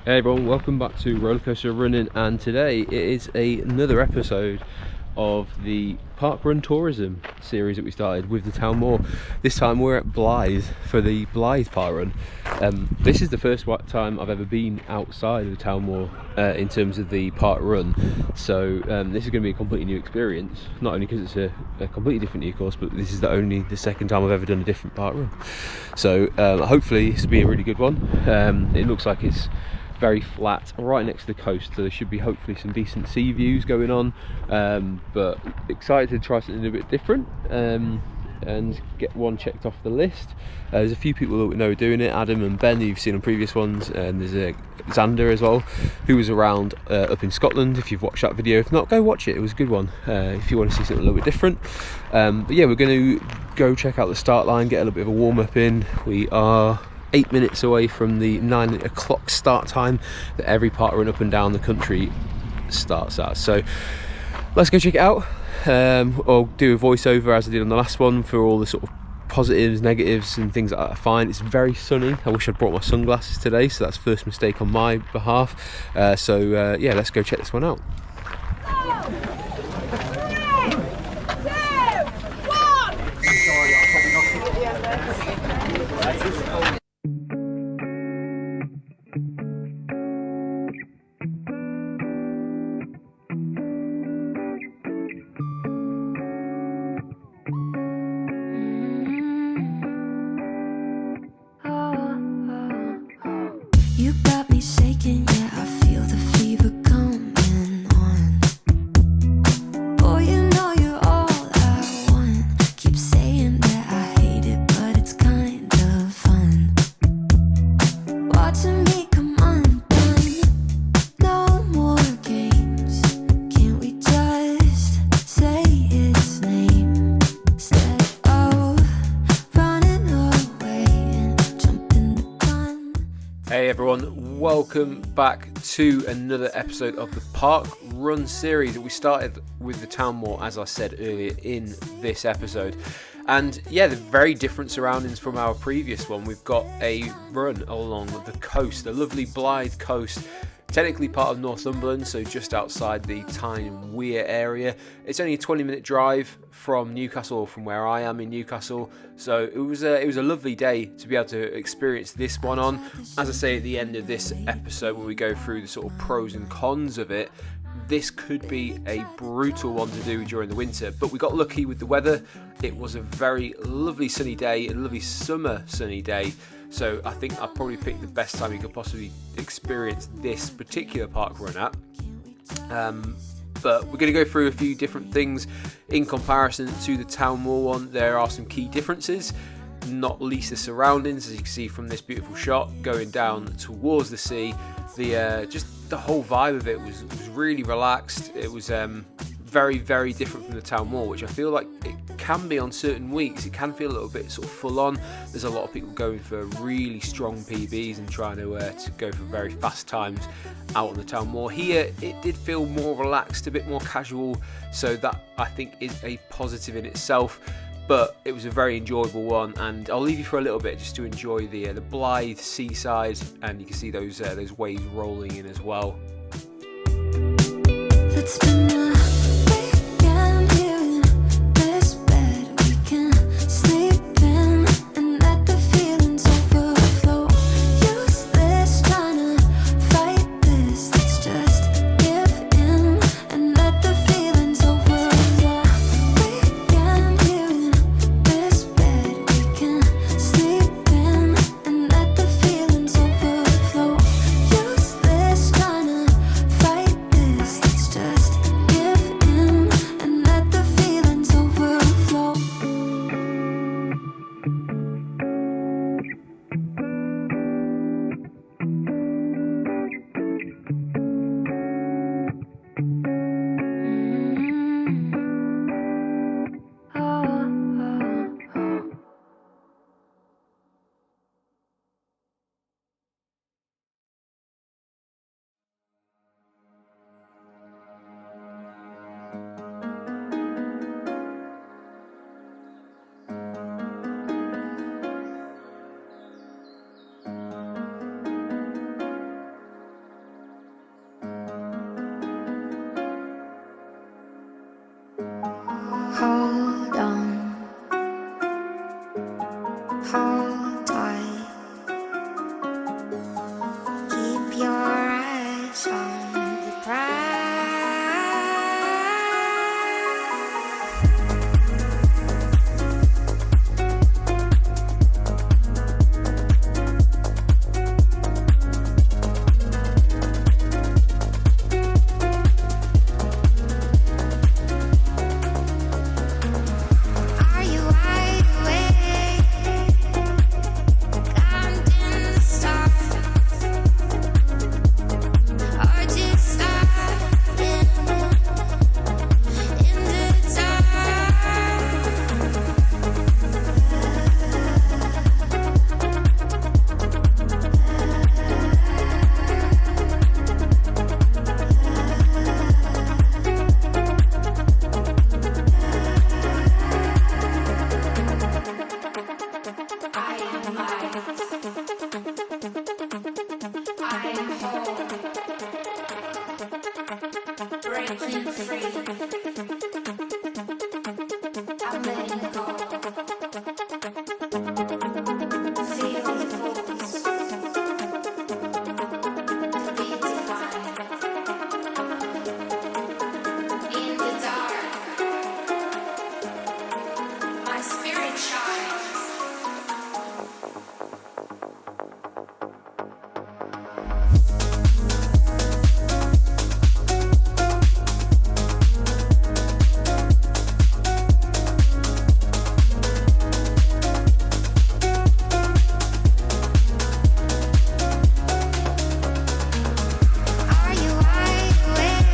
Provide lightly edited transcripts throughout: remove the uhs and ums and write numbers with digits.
Hey everyone, welcome back to Rollercoaster Running, and today it is another episode of the Parkrun tourism series that we started with the Town Moor. This time we're at Blyth for the Blyth Parkrun. This is the first time I've ever been outside of the Town Moor in terms of the Parkrun, so this is going to be a completely new experience, not only because it's a completely different new course, but this is the second time I've ever done a different Parkrun. So hopefully this will be a really good one. It looks like it's very flat, right next to the coast, so there should be hopefully some decent sea views going on, but excited to try something a bit different and get one checked off the list. There's a few people that we know doing it, Adam and Ben, who you've seen on previous ones, and there's Xander as well, who was around up in Scotland. If you've watched that video, if not, go watch it, it was a good one if you want to see something a little bit different. But yeah, we're going to go check out the start line, get a little bit of a warm-up in. We are 8 minutes away from the 9 o'clock start time that every parkrun up and down the country starts at. So let's go check it out. I'll do a voiceover as I did on the last one for all the sort of positives, negatives and things that I find. It's very sunny. I wish I'd brought my sunglasses today, so that's first mistake on my behalf. Yeah, let's go check this one out. You got me shaking, yeah, I feel the fever coming on. Boy, you know you're all I want. Keep saying that I hate it, but it's kind of fun. Watching me come undone. No more games. Can't we just say its name? Instead of running away and jumping the gun. Hey everyone, welcome back to another episode of the Parkrun series that we started with the Town Moor, as I said earlier in this episode. And yeah, the very different surroundings from our previous one. We've got a run along the coast, the lovely Blyth coast, technically part of Northumberland, so just outside the Town Moor area. It's only a 20-minute drive from Newcastle, from where I am in Newcastle, so it was a lovely day to be able to experience this one on. As I say at the end of this episode, when we go through the sort of pros and cons of it, this could be a brutal one to do during the winter, but we got lucky with the weather. It was a very lovely sunny day, a lovely summer sunny day, so I think I'd probably pick the best time you could possibly experience this particular parkrun at. But we're going to go through a few different things in comparison to the Town Moor one. There are some key differences, not least the surroundings, as you can see from this beautiful shot going down towards the sea. Just the whole vibe of it was really relaxed. It was very, very different from the Town Moor, which I feel like it can be on certain weeks. It can feel a little bit sort of full on. There's a lot of people going for really strong PBs and trying to go for very fast times out on the Town Moor. Here it did feel more relaxed, a bit more casual, so that I think is a positive in itself. But it was a very enjoyable one, and I'll leave you for a little bit just to enjoy the Blyth seaside, and you can see those waves rolling in as well. Let's spend the weekend here in this bed we can sleep in and let the feelings overflow. Useless trying to fight this. Let's just give in and let the feelings overflow. Weekend here in this bed we can sleep in and let the feelings overflow. Useless trying to fight this. Let's just give breaking free. I'm letting go. Feel the pulse. The beat divine. In the dark, my spirit shines. Are you wide awake?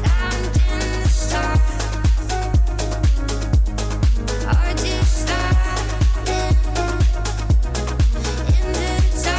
Counting the stars, or just starting in the dark?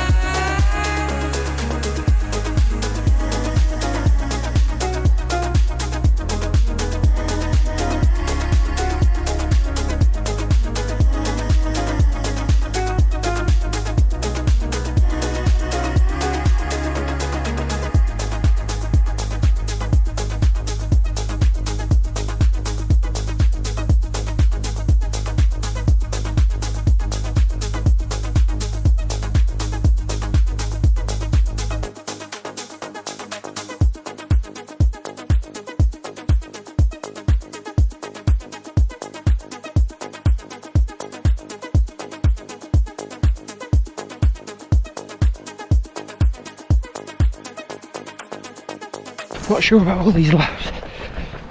Not sure about all these laps.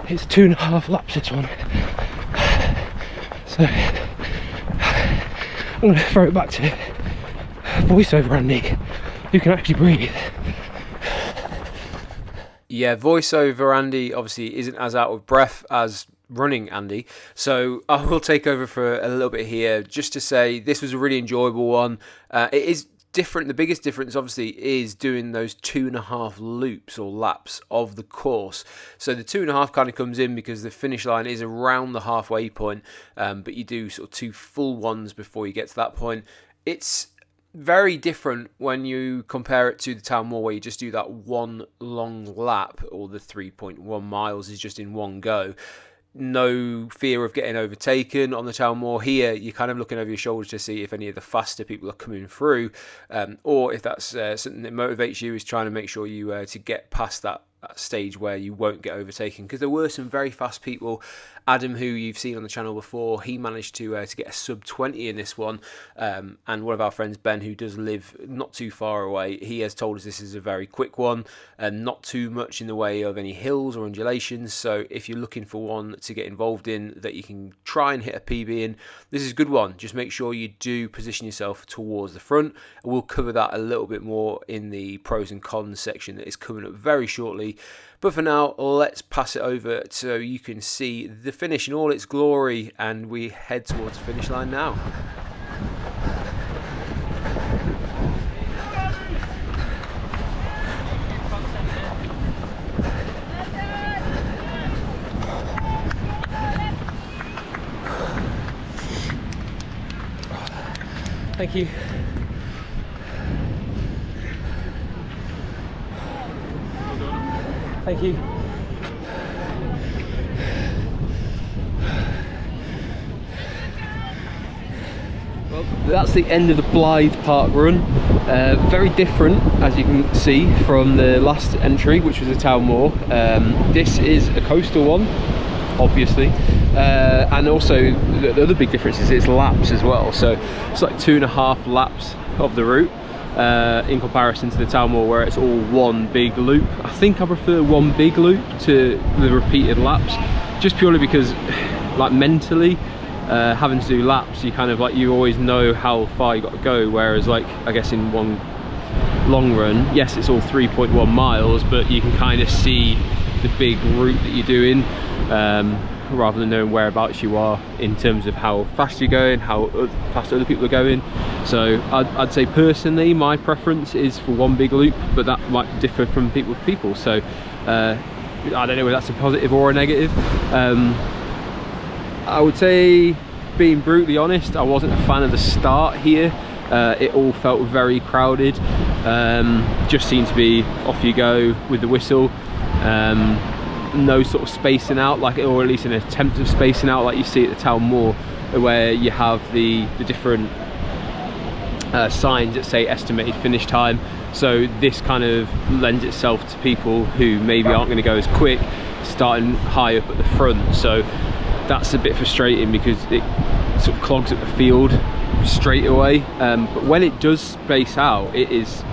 It's 2.5 laps this one. So I'm going to throw it back to voiceover Andy, who can actually breathe. Yeah, voiceover Andy obviously isn't as out of breath as running Andy, so I will take over for a little bit here just to say this was a really enjoyable one. It is different. The biggest difference obviously is doing those 2.5 loops or laps of the course. So the 2.5 kind of comes in because the finish line is around the halfway point, but you do sort of 2 full ones before you get to that point. It's very different when you compare it to the Town Moor, where you just do that one long lap, or the 3.1 miles is just in one go. No fear of getting overtaken on the Town Moor. Here you're kind of looking over your shoulder to see if any of the faster people are coming through, or if that's something that motivates you, is trying to make sure you to get past that stage where you won't get overtaken, because there were some very fast people. Adam, who you've seen on the channel before, he managed to get a sub 20 in this one, and one of our friends, Ben, who does live not too far away, he has told us this is a very quick one and not too much in the way of any hills or undulations. So if you're looking for one to get involved in that you can try and hit a PB in, this is a good one. Just make sure you do position yourself towards the front. We'll cover that a little bit more in the pros and cons section that is coming up very shortly. But for now, let's pass it over so you can see the finish in all its glory, and we head towards the finish line now. Thank you. Thank you. Well, that's the end of the Blyth Parkrun. Very different, as you can see, from the last entry, which was a Town Moor. This is a coastal one, obviously, and also the other big difference is it's laps as well. So it's like 2.5 laps of the route. In comparison to the Town Moor, where it's all one big loop. I think I prefer one big loop to the repeated laps, just purely because, like, mentally, having to do laps, you kind of like, you always know how far you got to go, whereas like, I guess in one long run, yes, it's all 3.1 miles, but you can kind of see the big route that you're doing, rather than knowing whereabouts you are in terms of how fast you're going, how fast other people are going. So I'd say personally my preference is for one big loop, but that might differ from people to people. So I don't know whether that's a positive or a negative. I would say, being brutally honest, I wasn't a fan of the start here. It all felt very crowded. Just seems to be off you go with the whistle. No sort of spacing out, like, or at least an attempt of spacing out like you see at the Town Moor, where you have the different signs that say estimated finish time. So this kind of lends itself to people who maybe aren't going to go as quick, starting high up at the front. So that's a bit frustrating because it sort of clogs up the field straight away. But when it does space out, it's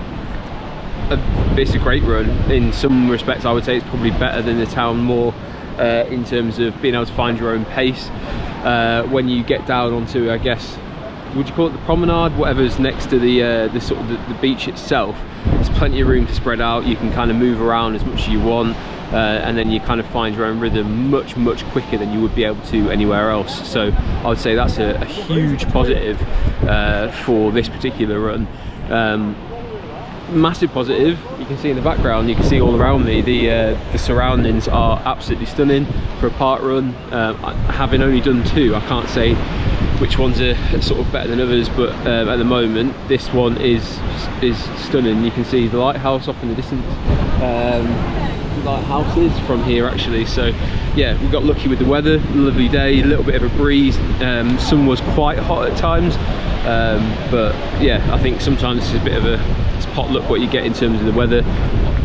a great run. In some respects, I would say it's probably better than the Town Moor in terms of being able to find your own pace. When you get down onto, I guess, would you call it the promenade, whatever's next to the sort of the beach itself, there's plenty of room to spread out. You can kind of move around as much as you want, and then you kind of find your own rhythm much quicker than you would be able to anywhere else. So I would say that's a huge positive for this particular run. Massive positive. You can see in the background, you can see all around me, the surroundings are absolutely stunning for a park run. Having only done 2, I can't say which ones are sort of better than others, but at the moment this one is stunning. You can see the lighthouse off in the distance, lighthouses from here actually. So yeah, we got lucky with the weather, lovely day, a little bit of a breeze. Sun was quite hot at times, but yeah, I think sometimes it's a bit of it's potluck what you get in terms of the weather.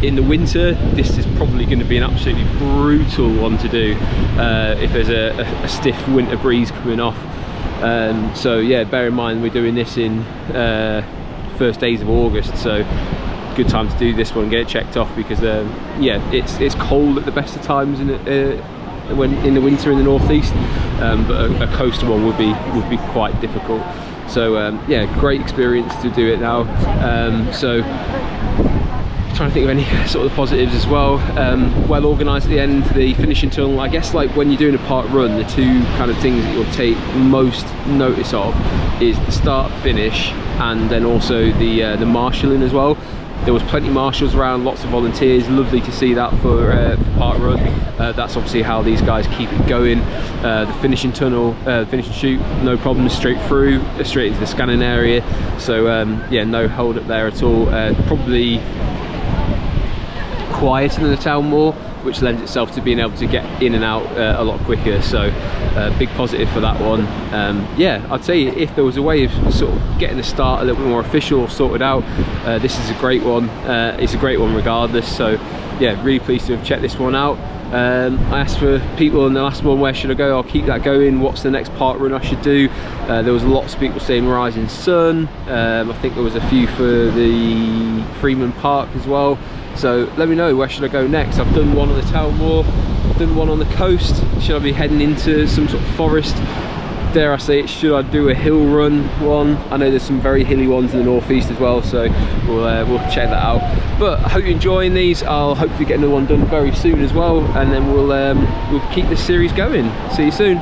In the winter, this is probably going to be an absolutely brutal one to do if there's a stiff winter breeze coming off. So yeah, bear in mind we're doing this in first days of August, so good time to do this one, get it checked off, because yeah, it's cold at the best of times when in the winter in the northeast, but a coastal one would be quite difficult. So yeah, great experience to do it now. So trying to think of any sort of positives as well. Well organised at the end, the finishing tunnel. I guess like when you're doing a park run, the 2 kind of things that you'll take most notice of is the start finish, and then also the marshalling as well. There was plenty of marshals around, lots of volunteers. Lovely to see that for park run. That's obviously how these guys keep it going. The finishing tunnel, finish and shoot, no problem, straight through, straight into the scanning area. So yeah, no hold up there at all. Probably quieter than the Town Moor, which lends itself to being able to get in and out a lot quicker. So big positive for that one. Yeah, I'd say if there was a way of sort of getting the start a little bit more official, sorted out, this is a great one. It's a great one regardless. So yeah, really pleased to have checked this one out. I asked for people in the last one, where should I go? I'll keep that going. What's the next park run I should do? There was lots of people saying Rising Sun. I think there was a few for the Freeman Park as well. So let me know, where should I go next? I've done one on the Town Moor, I've done one on the coast. Should I be heading into some sort of forest? Dare I say it, should I do a hill run one? I know there's some very hilly ones in the northeast as well, so we'll check that out. But I hope you're enjoying these. I'll hopefully get another one done very soon as well, and then we'll keep this series going. See you soon.